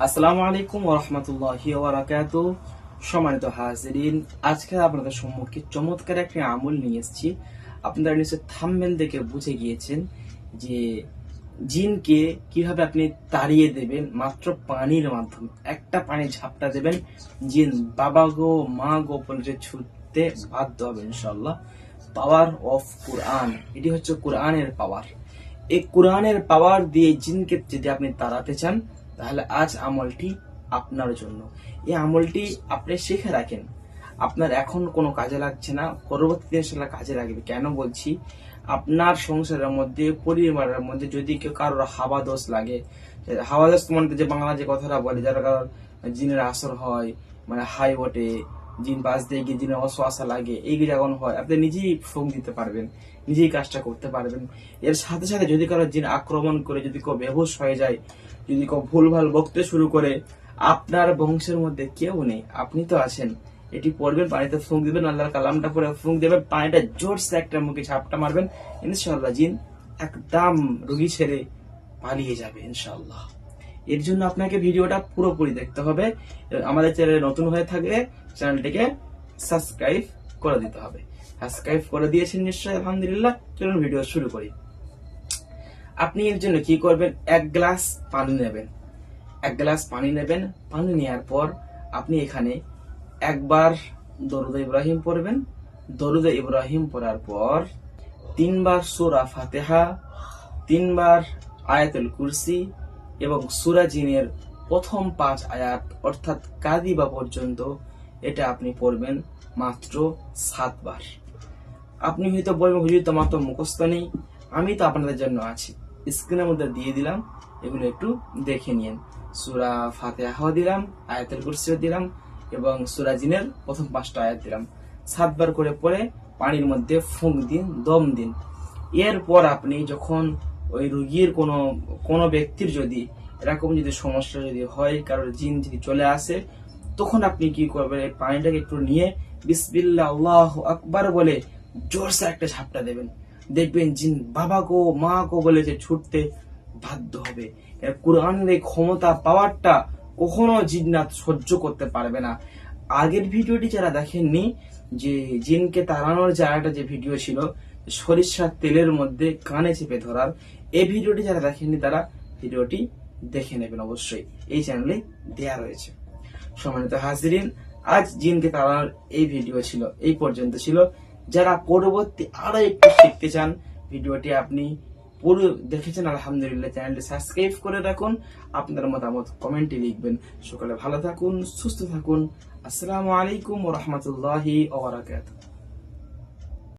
আসসালামু আলাইকুম ওয়া রাহমাতুল্লাহি ওয়া বারাকাতুহু। সম্মানিত হাজিরিন, আজকে আপনাদের সম্মুখে চমৎকার একটি আমল নিয়ে এসেছি। আপনারা নিশ্চয় থাম্বনেল দেখে বুঝে গিয়েছেন যে জিনকে কিভাবে আপনি তাড়িয়ে দেবেন মাত্র পানির মাধ্যমে। একটা পানি ঝাপটা দেবেন, জিন বাবা গো মা গো বলে ছুটতে বাধ্য হবে ইনশাআল্লাহ। পাওয়ার অফ কোরআন, এটি হচ্ছে কোরআনের পাওয়ার। এই কোরআনের পাওয়ার দিয়ে জিনকে যদি আপনি তাড়াতে চান, তাহলে আজ আমলটি আপনার জন্য। এই আমলটি আপনি শিখে রাখেন। আপনার এখন কোনো কাজে লাগছে না, পরবর্তীতে ইনশাআল্লাহ কাজে লাগবে। কেন বলছি, আপনার সংসারের মধ্যে, পরিবারের মধ্যে যদি কেউ কারোর হাওয়া দোষ লাগে, হাওয়া দোষ মানে যে বাংলা যে কথাটা বলে, যারা কারোর জিনের আসর হয়, মানে হাই ওঠে, জিন পাশ দিয়ে গিয়ে জিনের অশ্বাসা লাগে, এইগুলি যখন হয় আপনি নিজেই ফোন দিতে পারবেন, নিজেই কাজটা করতে পারবেন। এর সাথে সাথে যদি কারো জিন আক্রমণ করে, যদি কেউ বেহুশ হয়ে যায়, যদি কেউ ভুলভাল বকতে শুরু করে, আপনার বংশের মধ্যে কেউ নেই, আপনি তো আছেন। এটি পড়বেন, পানিতে ফুঁক দিবেন, আল্লাহর কালামটা পরে ফুঁক দেবেন, পানিটা জোরসে একটা মুখে ঝাপটা মারবেন, ইনশাআল্লাহ জিন একদম রুগী ছেড়ে পালিয়ে যাবে ইনশাআল্লাহ। এর জন্য আপনাকে ভিডিওটা পুরোপুরি দেখতে হবে। আমাদের চ্যানেলে নতুন হয়ে থাকলে চ্যানেলটিকে সাবস্ক্রাইব করে দিতে হবে। সাবস্ক্রাইব করে দিয়েছেন নিশ্চয়ই, আলহামদুলিল্লাহ। চলুন ভিডিও শুরু করি। আপনি এর জন্য কি করবেন, এক গ্লাস পানি নেবেন। এক গ্লাস পানি নেবেন। পানি নেওয়ার পর আপনি এখানে একবার দরুদ ইব্রাহিম পড়বেন। দরুদ ইব্রাহিম পড়ার পর 3 বার সূরা ফাতিহা, 3 বার আয়াতুল কুরসি এবং সূরা জিনের প্রথম 5 আয়াত অর্থাৎ কাদিবা পর্যন্ত, এটা আপনি পড়বেন মাত্র 7 বার। আপনি হয়তো বলবেন, হুজুর তোমার তো মুখস্থ নেই। আমি তো আপনাদের জন্য আছি, স্ক্রিনের মধ্যে দিয়ে দিলাম, এগুলো একটু দেখে নিন। সূরা ফাতিহা দিলাম, আয়াতুল কুরসিও দিলাম এবং সূরা জিনের প্রথম 5টা আয়াত দিলাম। 7 বার করে পড়ে পানির মধ্যে ফুঁক দিন, দম দিন। এরপর আপনি যখন ওই রোগীর কোনো ব্যক্তির যদি এরকম যদি সমস্যা যদি হয়, কারোর জিন যদি চলে আসে, তখন আপনি কি করবেন, এই পানিটাকে একটু নিয়ে বিসমিল্লাহ আল্লাহু আকবার বলে জোরসে একটা ঝাপটা দেবেন। দেখবেন জিন বাবা গো মা গো বলে যে ছুটতে বাধ্য হবে। কোরআনের এই ক্ষমতা, পাওয়ারটা কখনো জিন্নাত সহ্য করতে পারবে না। আগের ভিডিওটি যারা দেখেননি, যে জিনকে তাড়ানোর যে আরেকটা যে ভিডিও ছিল, সরিষার তেলের মধ্যে কানে চেপে ধরার, এই ভিডিওটি যারা দেখেননি তারা ভিডিওটি দেখে নেবেন অবশ্যই, এই চ্যানেলে দেয়া রয়েছে। সম্মানিত হাজিরিন, আজ জিনকে তাড়ানোর এই ভিডিও ছিল, এই পর্যন্ত ছিল। যারা পরবর্তী আরো একটু শিখতে চান, ভিডিওটি আপনি পুরো দেখেছেন আলহামদুলিল্লাহ, চ্যানেলটি সাবস্ক্রাইব করে রাখুন। আপনার মতামত কমেন্টে লিখবেন। সকলে ভালো থাকুন, সুস্থ থাকুন। আসসালামু আলাইকুম ওয়া রাহমাতুল্লাহি ওয়া বারাকাতুহু।